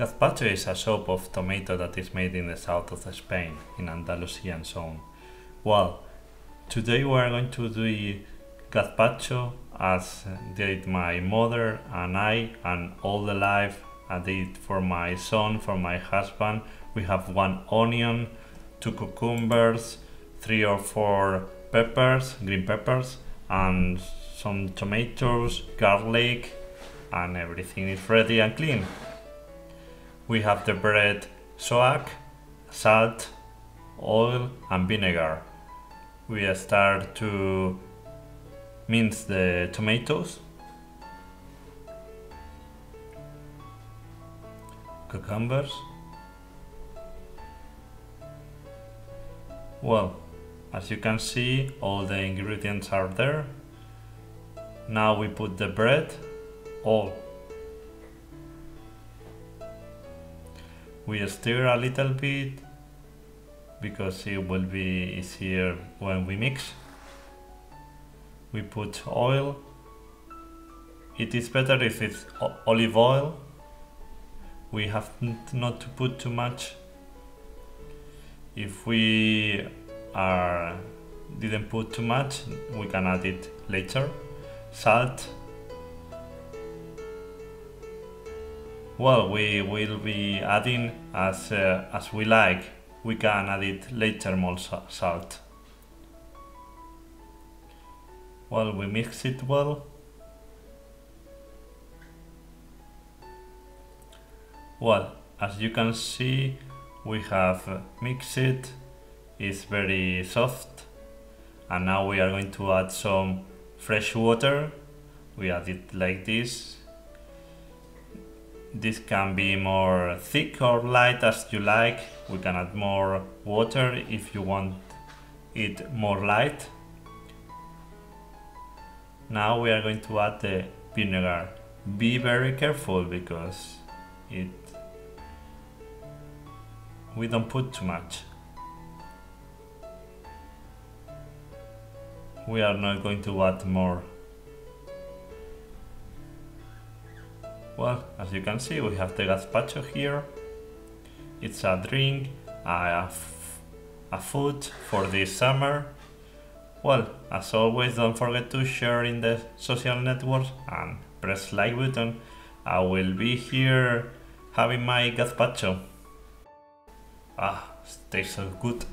Gazpacho is a soup of tomato that is made in the south of Spain, in Andalusian zone. Well, today we are going to do gazpacho as did my mother and I, and all the life I did for my son, for my husband. We have 1 onion, 2 cucumbers, 3 or 4 peppers, green peppers, and some tomatoes, garlic, and everything is ready and clean. We have the bread, soak, salt, oil, and vinegar. We start to mince the tomatoes, cucumbers. Well, as you can see, all the ingredients are there. Now we put the bread, all. We stir a little bit because it will be easier when we mix. We put oil. It is better if it's olive oil. We have not to put too much. If we didn't put too much, we can add it later. Salt. Well, we will be adding as we like. We can add it later, more salt. Well, we mix it well. Well, as you can see, we have mixed it. It's very soft. And now we are going to add some fresh water. We add it like this. This can be more thick or light as you like. We can add more water if you want it more light. Now we are going to add the vinegar. Be very careful because we don't put too much. We are not going to add more. Well, as you can see, we have the gazpacho here. It's a drink, a food for this summer. Well, as always, don't forget to share in the social networks and press like button. I will be here having my gazpacho. Tastes so good.